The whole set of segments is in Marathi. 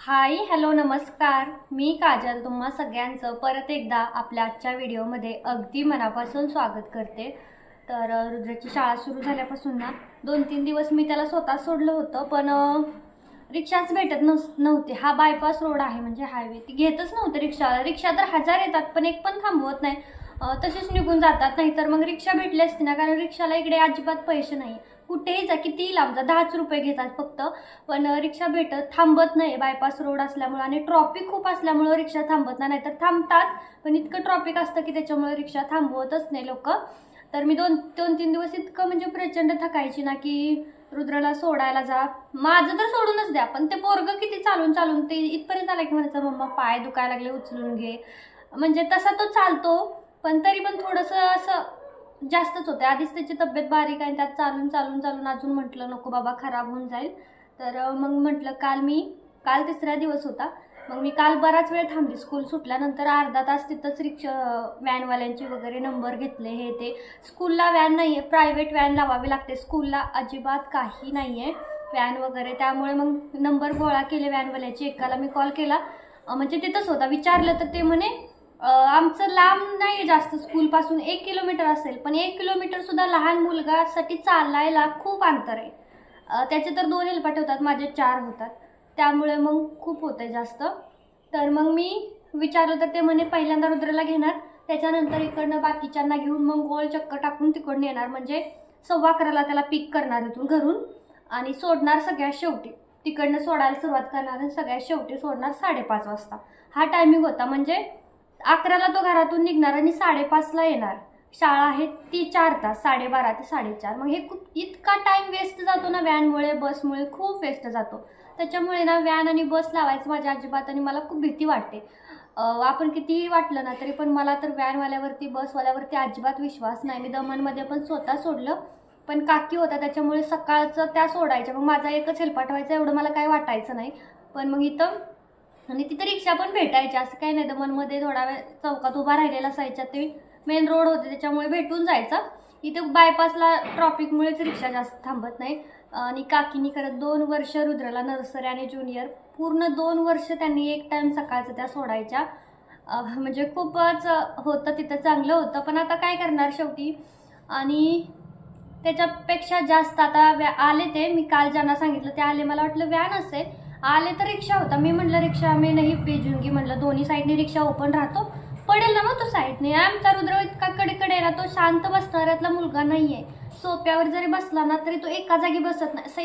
हाय हॅलो नमस्कार. मी काजल तुम्हा सगळ्यांचं परत एकदा आपल्या आजच्या व्हिडिओमध्ये अगदी मनापासून स्वागत करते. तर रुद्राची शाळा सुरू झाल्यापासून ना 2-3 दिवस मी त्याला स्वतः सोडलं होतं, पण रिक्षाच भेटत नव्हते. हा बायपास रोड आहे म्हणजे हायवे, ती घेतच नव्हतं रिक्षा. रिक्षा तर हजार येतात पण एक पण थांबवत नाही, तसेच निघून जातात. नाहीतर मग रिक्षा भेटली असती ना, कारण रिक्षाला इकडे अजिबात पैसे नाही. कुठेही जा, कितीही लांब जा, 10च रुपये घेतात फक्त. पण रिक्षा थांबत नाही बायपास रोड असल्यामुळे, आणि ट्रॉफिक खूप असल्यामुळे रिक्षा थांबत नाही. नाहीतर थांबतात पण इतकं ट्रॉफिक असतं की त्याच्यामुळे रिक्षा थांबवतच नाही लोक. तर मी दोन 3 दिवस इतकं म्हणजे प्रचंड थकायची ना की रुद्राला सोडायला जा, माझं तर सोडूनच द्या, पण ते पोरगं किती चालून चालून ते इथपर्यंत आलं की म्हणायचं मम्मा पाय दुखायला लागले, उचलून घे. म्हणजे तसा तो चालतो पण तरी पण थोडंसं असं जास्तच होते. आधीच त्याची तब्येत बारीक आहे, त्यात चालून चालून चालून अजून म्हटलं नको बाबा खराब होऊन जाईल. तर मग म्हटलं काल 3रा दिवस होता, मग मी काल बराच वेळ थांबली. स्कूल सुटल्यानंतर अर्धा तास तिथंच रिक्षा व्हॅनवाल्यांची वगैरे नंबर घेतले, हे ते. स्कूलला व्हॅन नाही आहे, प्रायव्हेट व्हॅन लावावी लागते. स्कूलला अजिबात काही नाही आहे व्हॅन वगैरे, त्यामुळे मग नंबर गोळा केले व्हॅनवाल्याची. एकाला मी कॉल केला, म्हणजे तिथंच होता, विचारलं तर ते म्हणे आमचं लांब नाही जास्त, स्कूलपासून 1 किलोमीटर असेल, पण 1 किलोमीटर सुद्धा लहान मुलगासाठी चालायला खूप अंतर आहे. त्याचे तर 2 हेलपाटे होतात, माझे 4 होतात, त्यामुळे मग खूप होतं जास्त. तर मग मी विचारलं तर ते म्हणे पहिल्यांदा रुद्राला घेणार, त्याच्यानंतर इकडनं बाकीच्यांना घेऊन मग गोल चक्कर टाकून तिकडून येणार, म्हणजे 11:15ला त्याला पिक करणार इथून घरून आणि सोडणार सगळ्यात शेवटी. तिकडनं सोडायला सुरुवात करणार आणि सगळ्यात शेवटी सोडणार 5:30 वाजता. हा टायमिंग होता, म्हणजे 11ला तो घरातून निघणार आणि 5:30ला येणार. शाळा आहे ती 4 तास, 12:30 ते 4:30. मग हे खूप इतका टाइम वेस्ट जातो ना व्हॅनमुळे, बसमुळे खूप वेस्ट जातो. त्याच्यामुळे ना व्हॅन आणि बस लावायचं माझ्या अजिबात, आणि मला खूप भीती वाटते. आपण कितीही वाटलं ना तरी पण मला तर व्हॅनवाल्यावरती बसवाल्यावरती अजिबात विश्वास नाही. मी दमनमध्ये पण स्वतः सोडलं, पण काकी होता त्याच्यामुळे सकाळचं त्या सोडायच्या, मग माझा एकच हेलपाट व्हायचा, एवढं मला काही वाटायचं नाही. पण मग इथं आणि तिथं रिक्षा पण भेटायच्या, असं काही नाही. दमनमध्ये थोडा वेळ चौकात उभा राहिलेला असायच्या, ते मेन रोड होते त्याच्यामुळे भेटून जायचं. इथं बायपासला ट्रॉफिकमुळेच रिक्षा जास्त थांबत नाही. आणि काकीनी करत 2 वर्ष रुद्राला नर्सरी आणि ज्युनियर पूर्ण 2 वर्ष त्यांनी एक टाइम सकाळचं त्या सोडायच्या. म्हणजे खूपच होतं तिथं, चांगलं होतं. पण आता काय करणार शेवटी. आणि त्याच्यापेक्षा जास्त आता आले ते, मी काल ज्यांना सांगितलं ते आले, मला वाटलं व्हॅन असेल, आले तर रिक्षा होता. मी म्हटलं रिक्षा मी नाही भेजूंगी, म्हटलं दोन्ही साईडने रिक्षा ओपन राहतो, पडेल ना मग तो साईडने. आमचा रुद्र इतका कडे आहे ना, तो शांत बसणाऱ्यातला मुलगा नाही आहे. सोप्यावर जरी बसला ना तरी तो एका जागी बसत नाही, असं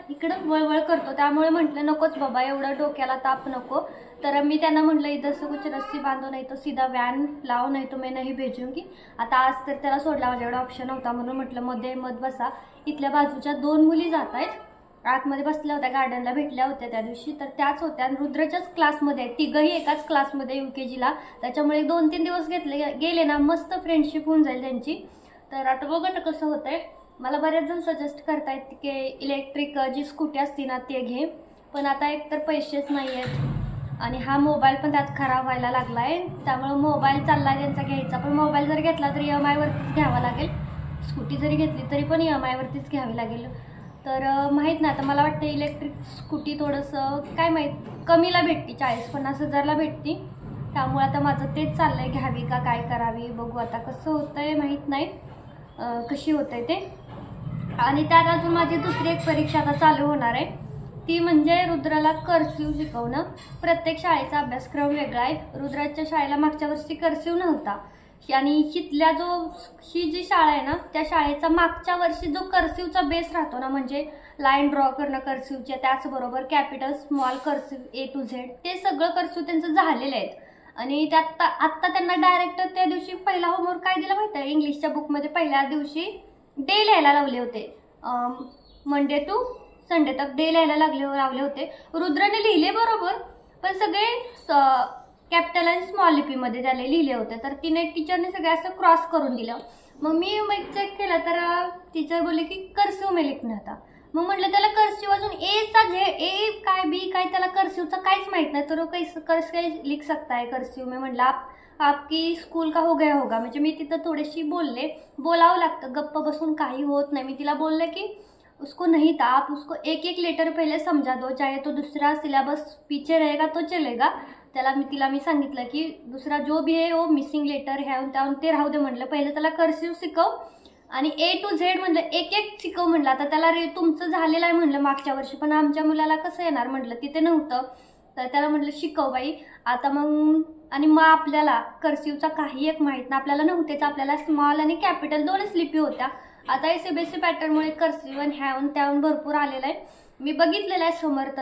इकडं वळवळ करतो. त्यामुळे म्हटलं नकोच बाबा, एवढं डोक्याला ताप नको. तर मी त्यांना म्हटलं इधर से कुछ रस्सी बांधो, नाही तो सीधा व्हॅन लाव, नाही तो मैं नाही भेजूंगी. आता आज तर त्याला सोडला, माझ्याकडे ऑप्शन होता म्हणून म्हटलं मध्ये बसा. इथल्या बाजूच्या 2 मुली जात आहेत, आतमध्ये बसल्या होत्या, गार्डनला भेटल्या होत्या त्या दिवशी, तर त्याच होत्या. आणि रुद्राच्याच क्लासमध्ये आहेत, तिघंही एकाच क्लासमध्ये UKGला. त्याच्यामुळे 2-3 दिवस गेले ना मस्त फ्रेंडशिप होऊन जाईल त्यांची. तर आता बघा ना कसं होतंय. मला बरेच जण सजेस्ट करतायत की इलेक्ट्रिक जी स्कूटी असते ना ते घे, पण आता एक तर पैसेच नाही आहेत आणि हा मोबाईल पण त्यात खराब व्हायला लागला आहे. त्यामुळे मोबाईल चालला त्यांचा घ्यायचा, पण मोबाईल जर घेतला तर EMI वरतीच घ्यावा लागेल. स्कूटी जरी घेतली तरी पण EMI वरतीच घ्यावी लागेल. तर माहीत नाही, आता मला वाटतं इलेक्ट्रिक स्कूटी थोडंसं काय माहीत कमीला भेटते, 40-50 हजारला भेटते. त्यामुळे आता माझं तेच चाललंय, घ्यावी का काय करावी, बघू आता कसं होतंय, माहीत नाही कशी होतंय ते. आणि त्यात अजून माझी दुसरी एक परीक्षा आता चालू होणार आहे, ती म्हणजे रुद्राला कर्सिव शिकवणं. प्रत्येक शाळेचा अभ्यासक्रम वेगळा आहे. रुद्राच्या शाळेला मागच्या वर्षी कर्सिव नव्हता, आणि ही जी शाळा आहे ना त्या शाळेचा मागच्या वर्षी जो कर्सिवचा बेस राहतो ना, म्हणजे लाईन ड्रॉ करणं कर्सिवच्या, त्याचबरोबर capital small cursive A to Z, ते सगळं कर्सिव त्यांचं झालेलं आहे. आणि त्यात आत्ता त्यांना डायरेक्ट त्या दिवशी पहिला होमवर्क काय दिला माहिती आहे, इंग्लिशच्या बुकमध्ये पहिल्या दिवशी डे लिहायला लावले होते. मंडे टू संडे तक डे लिहायला लावले होते. रुद्राने लिहिले बरोबर, पण सगळे कॅपिटल आणि स्मॉल लिपीमध्ये त्याला लिहिले होते. तर टीचरने सगळे असं क्रॉस करून दिलं. मग मी चेक केलं तर टीचर बोलले की कर्सिव में लिखना था. मग म्हटलं त्याला कर्सिव अजून ए काय बी काय, त्याला कर्सिवचं काहीच माहित नाही, तर कैसे लिख सकता है कर्सिव में. म्हटलं आपकी स्कूल का हो गया होगा. म्हणजे मी तिथं थोडीशी बोलावं लागतं, गप्प बसून काही होत नाही. मी तिला बोलले की उसको नहीं था, आप उसको एक एक लेटर पहले समझा दो, चाहे तो दूसरा सिलेबस पीछे रहेगा तो चलेगा. तिला मी सांगितलं की दुसरा जो भी आहे वो मिसिंग लेटर है त्याहून ते राहू दे म्हटलं. पहिले त्याला कर्सिव्ह शिकव आणि A to Z म्हणलं एक एक शिकव म्हटलं. आता त्याला तुमचं झालेलं आहे म्हणलं मागच्या वर्षी, पण आमच्या मुलाला कसं येणार म्हटलं, तिथे नव्हतं. तर त्याला म्हटलं शिकव बाई आता. मग आणि मग आपल्याला कर्सिव्हचा काही एक माहीत नाही, आपल्याला नव्हतेच. आपल्याला स्मॉल आणि कॅपिटल दोनच लिपी होत्या. आता CBSE पॅटर्नमुळे कर्सिव्ह आणि ह्याहून त्याहून भरपूर आलेलं आहे. मी बघितलेलं आहे समर्थ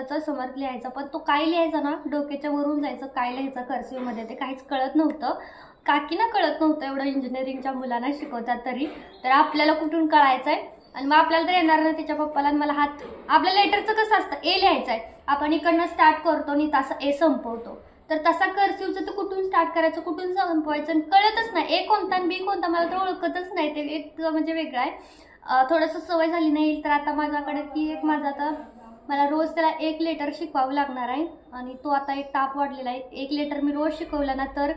लिहायचं, पण तो काय लिहायचा ना, डोक्याच्या वरून जायचं काय लिहायचं कर्सिव्हमध्ये ते काहीच कळत नव्हतं. काकीना कळत नव्हतं, एवढं इंजिनिअरिंगच्या मुलांना शिकवतात तरी. तर आपल्याला कुठून कळायचं आहे. आणि मग आपल्याला तर येणार नाही तिच्या पप्पाला आणि मला हात. आपल्या लेटरचं कसं असतं, A लिहायचं आहे, आपण इकडनं स्टार्ट करतो आणि तसा A संपवतो. तर तसा कर्सिव्हचं तर कुठून स्टार्ट करायचं कुठून संपवायचं कळतच नाही. A कोणता आणि B कोणता मला तर ओळखतच नाही. ते एक म्हणजे वेगळं आहे. थोडंसं सवय झाली नाही. तर आता माझ्याकडे ती एक आता मला रोज त्याला एक लेटर शिकवावं लागणार आहे. आणि तो आता एक ताप वाढलेला आहे. एक लेटर मी रोज शिकवलं ना तर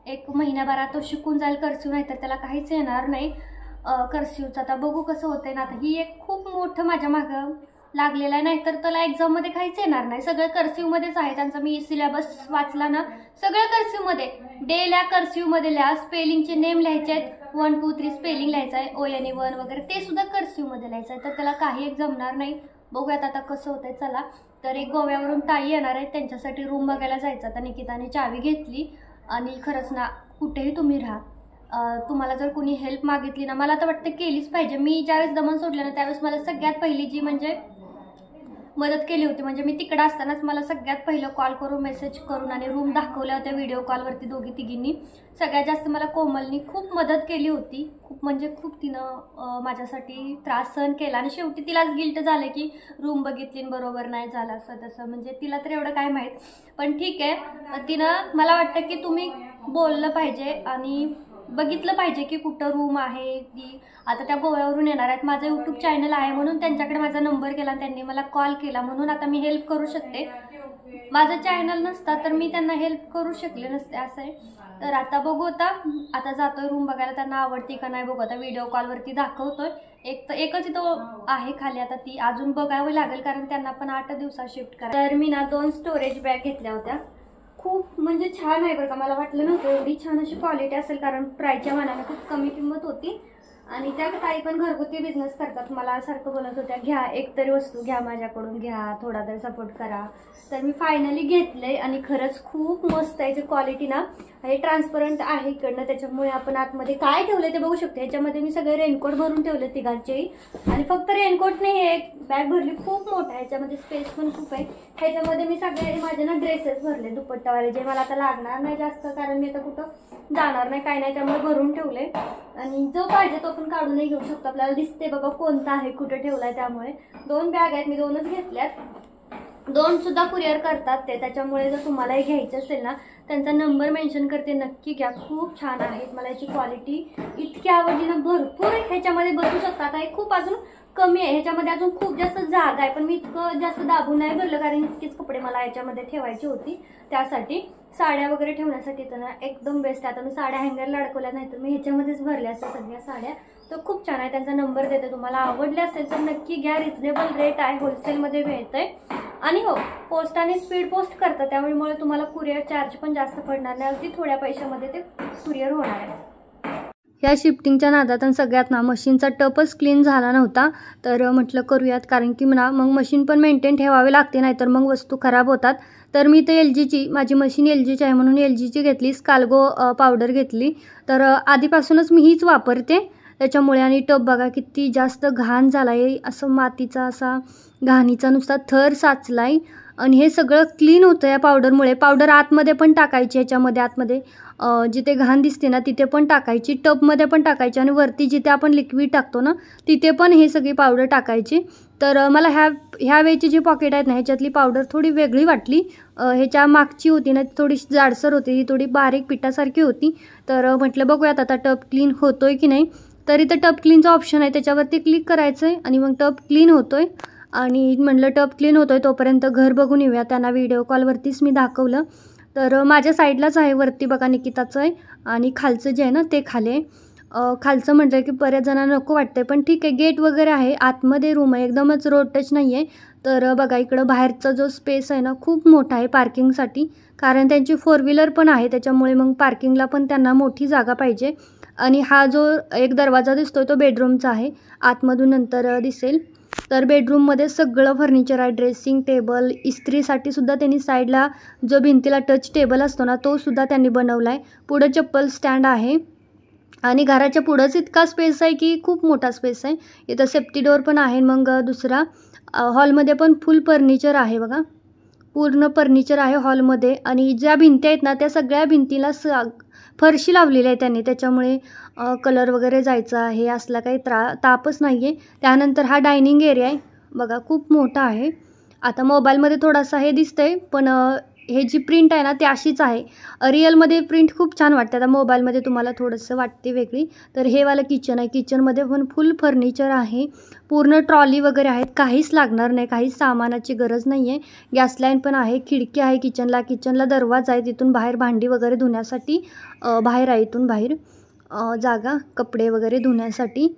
एक महिन्याभरात तो शिकून जाईल कर्सिव्ह, नाही तर त्याला काहीच येणार नाही कर्सिव्हचं. आता बघू कसं होतंय ना. आता ही एक खूप मोठं माझ्या मागं लागलेलं आहे, नाहीतर त्याला एक्झाममध्ये काहीच येणार नाही. सगळं कर्सिव्हमध्येच आहे त्यांचा. मी सिलेबस वाचला ना, सगळं कर्सिव्हमध्ये. डे लिहा, कर्सिव्हमध्ये लिहा, स्पेलिंगचे नेम लिहायचे आहेत, 1 2 3 स्पेलिंग लिहायचं आहे, ONE1 वगैरे ते सुद्धा कर्सिव्हमध्ये लिहायचं आहे. तर त्याला काही एक जमणार नाही. बघूयात आता कसं होतंय. चला, तर एक गोव्यावरून ताई येणार आहे, त्यांच्यासाठी रूम बघायला जायचं. आता निकिताने चावी घेतली. आणि खरंच ना, कुठेही तुम्ही राहा, तुम्हाला जर कोणी हेल्प मागितली ना, मला तर वाटतं केलीच पाहिजे. मी ज्यावेळेस दमन सोडलं ना त्यावेळेस मला सगळ्यात पहिली जी म्हणजे मदत केली होती, म्हणजे मी तिकडे असतानाच मला सगळ्यात पहिलं कॉल करून मेसेज करून आणि रूम दाखवल्या होत्या व्हिडिओ कॉलवरती दोघी तिघींनी. सगळ्यात जास्त मला कोमलनी खूप मदत केली होती. खूप म्हणजे खूप तिनं माझ्यासाठी त्रास सहन केला. आणि शेवटी तिलाच गिल्ट झालं की रूम बघितली बरोबर नाही झालं असं तसं. म्हणजे तिला तर एवढं काय माहीत, पण ठीक आहे. तिनं मला वाटतं की तुम्ही बोललं पाहिजे आणि बघितलं पाहिजे की कुठं रूम आहे. की आता त्या गोव्यावरून येणार आहेत, माझं यूट्यूब चॅनल आहे म्हणून त्यांच्याकडे माझा नंबर केला, त्यांनी मला कॉल केला, म्हणून आता मी हेल्प करू शकते. माझं चॅनल नसता तर मी त्यांना हेल्प करू शकले नसते, असं आहे. तर आता बघू. आता जातोय रूम बघायला, त्यांना आवडती का नाही बघू. आता व्हिडिओ कॉलवरती दाखवतोय. एकच इथं आहे खाली, आता ती अजून बघावं लागेल कारण त्यांना पण 8 दिवसात शिफ्ट करा. तर मी ना 2 स्टोरेज बॅग घेतल्या होत्या. खूप म्हणजे छान आहे बरं का. मला वाटलं नव्हतं एवढी छान अशी क्वालिटी असेल, कारण प्राईसच्या मानाने खूप कमी किंमत होती. आणि त्या ताई पण घरगुती बिझनेस करतात. मला सारखं बोलत होत्या घ्या एकतरी वस्तू घ्या, माझ्याकडून घ्या, थोडा तरी सपोर्ट करा. तर मी फायनली घेतलंय आणि खरंच खूप मस्त आहे. क्वालिटी ना हे ट्रान्सपरंट आहे इकडनं, त्याच्यामुळे आपण आतमध्ये काय ठेवलं ते बघू शकतो. ह्याच्यामध्ये मी सगळे रेनकोट भरून ठेवले तिघांचेही. आणि फक्त रेनकोट नाही, एक बॅग भरली खूप मोठा आहे, ह्याच्यामध्ये स्पेस पण खूप आहे. ह्याच्यामध्ये मी सगळे माझे ना ड्रेसेस भरले दुपट्टावाले, जे मला आता लागणार नाही जास्त, कारण मी आता कुठं जाणार नाही काय नाही, त्यामुळे भरून ठेवले. आणि जो पाहिजे तो पण काढूनही घेऊ शकतो, आपल्याला दिसते बघा कोणता आहे कुठे ठेवलाय. त्यामुळे 2 बॅग आहेत, मी 2च घेतल्यात. 2 सुद्धा कुरिअर करतात ते, त्याच्यामुळे जर तुम्हालाही घ्यायचं असेल ना त्यांचा नंबर मेन्शन करते, नक्की घ्या. खूप छान आहेत. मला याची क्वालिटी इतकी आवडली ना, भरपूर ह्याच्यामध्ये बसू शकता. आता हे खूप अजून कमी आहे, ह्याच्यामध्ये अजून खूप जास्त जागा आहे, पण मी इतकं जास्त दाबून नाही भरलं कारण इतकीच कपडे मला याच्यामध्ये ठेवायची होती. त्यासाठी साड्या वगैरे ठेवण्यासाठी तर ना एकदम बेस्ट आहे. आता मी साड्या हँगरला अडकवल्या नाही तर मी ह्याच्यामध्येच भरल्या असतात सगळ्या साड्या. तर खूप छान आहे. त्यांचा नंबर देते, तुम्हाला आवडले असेल तर नक्की घ्या. रिजनेबल रेट आहे, होलसेलमध्ये मिळतंय. आणि हो, पोस्टाने स्पीड पोस्ट करतात, त्यामुळे तुम्हाला कुरिअर चार्ज पण जास्त पडणार नाही. अगदी थोड्या पैशामध्ये ते कुरिअर होणार आहे. ह्या शिफ्टिंगच्या नादात सगळ्यात ना मशीनचा टपच क्लीन झाला नव्हता, तर म्हटलं करूयात, कारण की म्हणा मग मशीन पण मेंटेन ठेवावी लागते, नाहीतर मग वस्तू खराब होतात. तर मी तर LGची, माझी मशीन LGची आहे म्हणून LGची घेतली. स्काल्गो पावडर घेतली. तर आधीपासूनच मी हीच वापरते त्याच्यामुळे. आणि टब बघा किती जास्त घाण झाला आहे, असं मातीचा असा घाणीचा नुसता थर साचलाय. आणि हे सगळं क्लीन होतं या पावडरमुळे. पावडर आतमध्ये पण टाकायची, ह्याच्यामध्ये आतमध्ये जिथे घाण दिसते ना तिथे पण टाकायची, टबमध्ये पण टाकायची, आणि वरती जिथे आपण लिक्विड टाकतो ना तिथे पण हे सगळी पावडर टाकायची. तर मला ह्या वेळची जी पॉकेट आहेत ना ह्याच्यातली पावडर थोडी वेगळी वाटली. ह्याच्या मागची होती ना थोडी जाडसर होती, ही थोडी बारीक पिठासारखी होती. तर म्हटलं बघूयात आता टब क्लीन होतोय की नाही. तर इथं टब क्लीनचा ऑप्शन आहे, त्याच्यावरती क्लिक करायचं आहे आणि मग टब क्लीन होतोय. आणि म्हटलं टब क्लीन होतोय तोपर्यंत घर बघून येऊया. त्यांना व्हिडिओ कॉलवरतीच मी दाखवलं. तर माझ्या साईडलाच आहे, वरती बघा निकिताचं आहे आणि खालचं जे आहे ना ते खाली आहे. खालचं म्हटलं की बऱ्याच जणांना नको वाटतंय, पण ठीक आहे. गेट वगैरे आहे, आतमध्ये रूम आहे, एकदमच रोड टच नाही आहे. तर बघा इकडं बाहेरचा जो स्पेस आहे ना खूप मोठा आहे पार्किंगसाठी, कारण त्यांची 4 व्हीलर पण आहे, त्याच्यामुळे मग पार्किंगला पण त्यांना मोठी जागा पाहिजे. आणि हा जो एक दरवाजा दिसतोय तो बेडरूमचा आहे, आतमधून नंतर दिसेल. तर बेडरूममध्ये सगळं फर्निचर आहे, ड्रेसिंग टेबल, इस्त्रीसाठी सुद्धा त्यांनी साईडला जो भिंतीला टच टेबल असतो ना तो सुद्धा त्यांनी बनवला आहे. पुढं चप्पल स्टँड आहे आणि घराच्या पुढंच इतका स्पेस आहे की खूप मोठा स्पेस आहे. इथं सेफ्टी डोअर पण आहे. मग दुसरा हॉलमध्ये पण फुल फर्निचर आहे बघा, पूर्ण फर्निचर आहे हॉलमध्ये. आणि ज्या भिंती आहेत ना त्या सगळ्या भिंतीला फरशी लावलेली आहे त्यांनी, त्याच्यामुळे कलर वगैरे जायचा हे असला काही तापच नाही आहे. त्यानंतर हा डायनिंग एरिया आहे बघा, खूप मोठा आहे. आता मोबाईलमध्ये थोडासा हे दिसतंय, पण हे जी प्रिंट आहे ना ती अशीच आहे. रिअलमध्ये प्रिंट खूप छान वाटते, आता मोबाईलमध्ये तुम्हाला थोडंसं वाटते वेगळी. तर हे वालं किचन आहे, किचनमध्ये पण फुल फर्निचर आहे, पूर्ण ट्रॉली वगैरे आहेत, काहीच लागणार नाही, काहीच सामानाची गरज नाही आहे. गॅस लाईन पण आहे, खिडकी आहे किचनला दरवाजा आहे, तिथून बाहेर भांडी वगैरे धुण्यासाठी बाहेर आहे, इथून बाहेर जागा कपडे वगैरे धुण्यासाठी.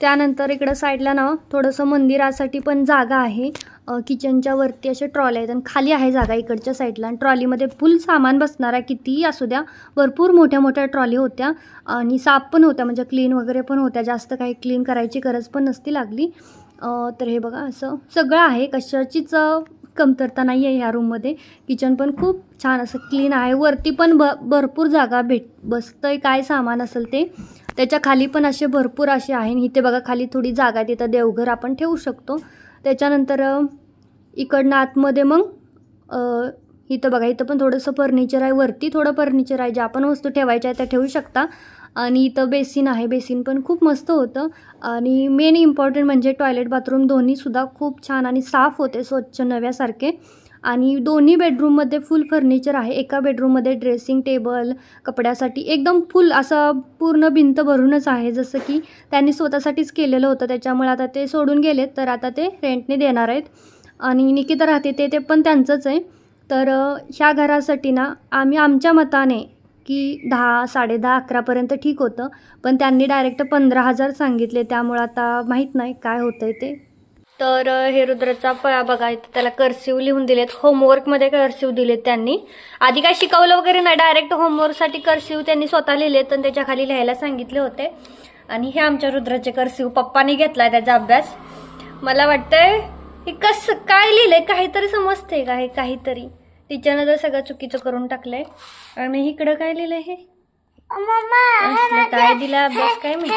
त्यानंतर इकडं साईडला ना थोडंसं मंदिरासाठी पण जागा आहे. किचनच्या वरती असे ट्रॉली आहेत आणि खाली आहे जागा इकडच्या साईडला. आणि ट्रॉलीमध्ये फुल सामान बसणार आहे, कितीही असू द्या. भरपूर मोठ्या मोठ्या ट्रॉली होत्या आणि साफ पण होत्या, म्हणजे क्लीन वगैरे पण होत्या, जास्त काही क्लीन करायची गरज पण नसती लागली. तर हे बघा असं सगळं आहे, कशाचीच कमतरता नाही आहे ह्या रूममध्ये. किचन पण खूप छान असं क्लीन आहे. वरती पण भरपूर जागा बसतंय काय सामान असेल ते. त्याच्या खाली पण असे भरपूर असे आहे. इथे बघा खाली थोडी जागा आहे, तिथं देवघर आपण ठेवू शकतो. त्याच्यानंतर इकडनं आतमध्ये मग इथं बघा, इथं पण थोडंसं फर्निचर आहे, वरती थोडं फर्निचर आहे, ज्या पण वस्तू ठेवायच्या आहेत त्या ठेवू शकता. आणि इथं बेसिन आहे, बेसिन पण खूप मस्त होतं. आणि मेन इम्पॉर्टंट म्हणजे टॉयलेट बाथरूम दोन्हीसुद्धा खूप छान आणि साफ होते, स्वच्छ नव्यासारखे. आणि दोन्ही बेडरूममध्ये फुल फर्निचर आहे. एका बेडरूममध्ये ड्रेसिंग टेबल, कपड्यासाठी एकदम फुल असं पूर्ण भिंत भरूनच आहे, जसं की त्यांनी स्वतःसाठीच केलेलं होतं. त्याच्यामुळे आता ते सोडून गेलेत, तर आता ते रेंटने देणार आहेत. आणि निकिता राहते ते पण त्यांचंच आहे. तर ह्या घरासाठी ना आम्ही आमच्या मताने की 10, 10:30, 11पर्यंत ठीक होतं, पण त्यांनी डायरेक्ट 15,000 सांगितले. त्यामुळे आता माहीत नाही काय होतंय ते. तर हे रुद्रचा बघा, इथे त्याला कर्सिव्ह लिहून दिलेत, होमवर्कमध्ये कर्सिव्ह दिलेत त्यांनी. आधी काय शिकवलं वगैरे नाही, डायरेक्ट होमवर्कसाठी कर्सिव्ह त्यांनी स्वतः लिहिलेत आणि त्याच्या खाली लिहायला सांगितले होते. आणि हे आमच्या रुद्राचे कर्सिव्ह पप्पाने घेतलाय त्याचा अभ्यास. मला वाटतंय हे कसं काय लिहिलंय, काहीतरी समजतंय का हे, काहीतरी टीचरनं जर सगळं चुकीचं करून टाकलंय. आणि इकडं काय लिहिलंय हे काय दिला अभ्यास काय मी.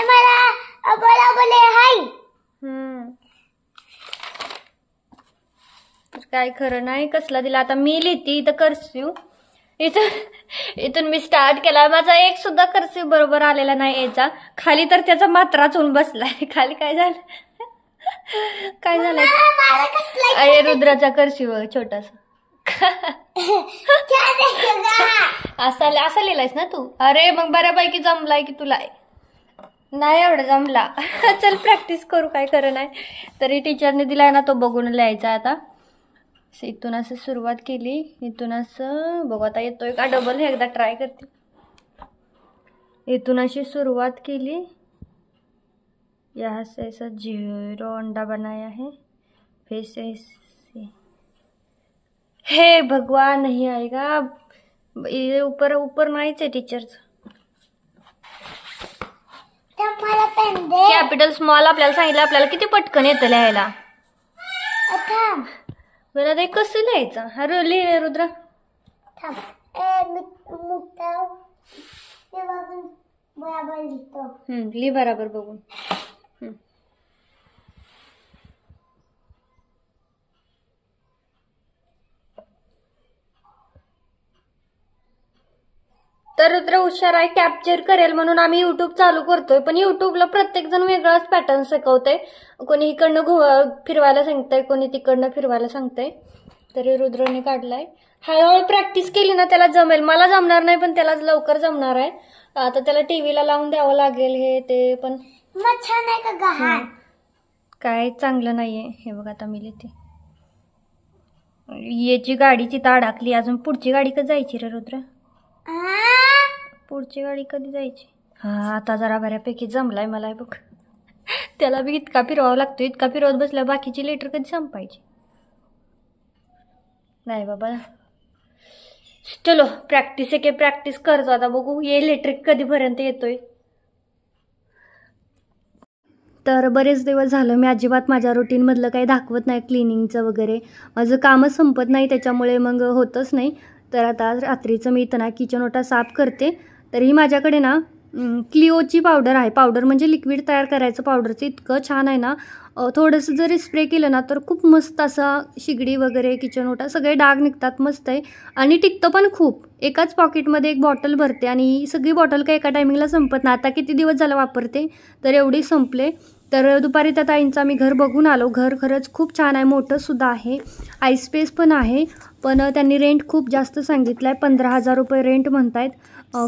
काय खरं नाही, कसला दिला. आता मी लिहिते इथं कर्सिव्ह, इथून मी स्टार्ट केला, माझा एक सुद्धा कर्सिव्ह बरोबर आलेला नाही याचा. खाली तर त्याचा मात्राच होऊन बसलाय. खाली काय झालं, काय झालंय, अरे रुद्राचा कर्सिव्ह छोटासा असा लिहिलायस ना तू. अरे मग बऱ्यापैकी जमलाय की तुला. नाही एवढं जमला. चल प्रॅक्टिस करू, काय खरं नाही. तरी टीचरने दिलाय ना तो बघून लिहायचा. आता इथून असं सुरुवात केली, इथून असं बघू आता येतोय का डबल, एकदा ट्राय करते. इथून अशी सुरुवात केली, यहाँ से ऐसा 0 अंडा बनाया है, फिर से हे भगवान नहीं आएगा, ये ऊपर ऊपर नाहीच आहे टीचरचं. कॅपिटल स्मॉल आपल्याला सांगितलं, आपल्याला किती पटकन येतं लिहायला. बरं ते कसं लिहायचं, अरे लिहि रुद्र. लिहि बराबर बघून. तर रुद्र हुशार आहे, कॅप्चर करेल म्हणून आम्ही युट्यूब चालू करतोय. पण युट्यूबला प्रत्येक जण वेगळाच पॅटर्न शिकवतंय. कोणी इकडनं फिरवायला सांगतंय, कोणी तिकडनं फिरवायला सांगतंय. तरी रुद्रने काढलाय. हळूहळू प्रॅक्टिस केली ना त्याला जमेल. मला जमणार नाही पण त्याला लवकर जमणार आहे. आता त्याला टीव्हीला लावून द्यावं लागेल हे ते. पण छान आहे का गहाण, काय चांगलं नाहीये. हे बघा आता मी लिहिते. याची गाडीची ताड अडकली, अजून पुढची गाडी कधी जायची रे रुद्र, पुढची गाडी कधी जायची. हां आता जरा बऱ्यापैकी जमलाय मला बघ. त्याला बी इतका फिरवावं लागतो, इतका फिरवत बसल्या बाकीची लेटर कधी संपायची. नाही बाबा, चलो प्रॅक्टिस आहे की प्रॅक्टिस करतो आता, बघू ये इलेक्ट्रिक कधीपर्यंत येतोय. तर बरेच दिवस झालं मी अजिबात माझ्या रुटीनमधलं काही दाखवत नाही, क्लिनिंगचं वगैरे माझं कामच संपत नाही, त्याच्यामुळे मग होतच नाही. तर आता रात्रीचं मी इथं ना किचन ओटा साफ करते. तर ही माझ्याकडे ना क्लिओची पावडर आहे. पावडर म्हणजे लिक्विड तयार करायचं पावडरचं, इतकं छान आहे ना. थोडंसं जरी स्प्रे केलं ना तर खूप मस्त असा शिगडी वगैरे किचन ओटा सगळे डाग निघतात, मस्त आहे आणि टिकतं पण खूप. एकाच पॉकेटमध्ये एक बॉटल भरते आणि सगळी बॉटल काय एका टायमिंगला संपत नाही. आता किती दिवस झालं वापरते तर एवढी संपले. तर दुपारी त्या ताईंचं आम्ही घर बघून आलो. घर खरंच खूप छान आहे, मोठंसुद्धा आहे, आय स्पेस पण आहे. पण त्यांनी रेंट खूप जास्त सांगितलं आहे, 15,000 रुपये रेंट म्हणत आहेत.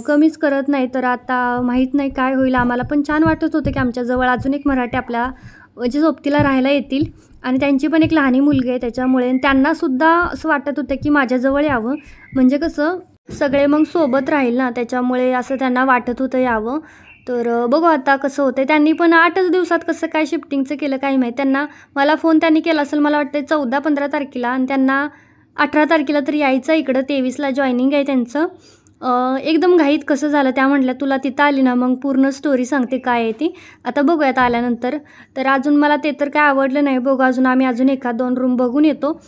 कमीच करत नाही. तर आता माहीत नाही काय होईल. आम्हाला पण छान वाटत होतं की आमच्याजवळ अजून एक मराठी आपल्या म्हणजे सोबतीला राहायला येतील आणि त्यांची पण एक लहानी मुलगी आहे, त्याच्यामुळे त्यांनासुद्धा असं वाटत होतं की माझ्याजवळ यावं, म्हणजे कसं सगळे मग सोबत राहील ना, त्याच्यामुळे असं त्यांना वाटत होतं यावं. तर बघू आता कसं होतं. त्यांनी पण 8च दिवसात कसं काय शिफ्टिंगचं केलं काय माहीत. मला फोन त्यांनी केला असेल मला वाटतं 14-15 तारखेला आणि त्यांना 18 तारखेला तर यायचं इकडं, 23ला जॉईनिंग आहे त्यांचं. एकदम घाईत कसं झालं त्या म्हटल्या तुला तिथं आली ना मग पूर्ण स्टोरी सांगते काय आहे ती. आता बघूयात आल्यानंतर. तर अजून मला ते तर काय आवडलं नाही. बघू अजून आम्ही अजून 1-2 रूम बघून येतो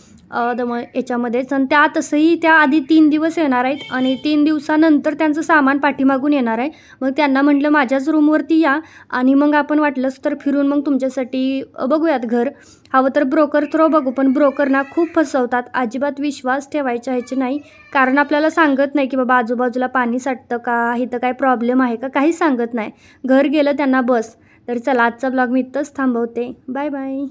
याच्यामध्येच. आणि त्या तसंही त्या आधी 3 दिवस येणार आहेत आणि 3 दिवसानंतर त्यांचं सामान पाठीमागून येणार आहे. मग त्यांना म्हटलं माझ्याच रूमवरती या आणि मग आपण वाटलंच तर फिरून मग तुमच्यासाठी बघूयात घर. हवं तर ब्रोकर थ्रो बघू, पण ब्रोकर ना खूप फसवतात. अजिबात विश्वास ठेवायच्या ह्याचे नाही, कारण आपल्याला सांगत नाही की बाबा आजूबाजूला पाणी साठतं का, इथं काय प्रॉब्लेम आहे का, काहीच सांगत नाही. घर गेलं त्यांना बस. तर चला आजचा ब्लॉग मी इथंच थांबवते. Bye bye.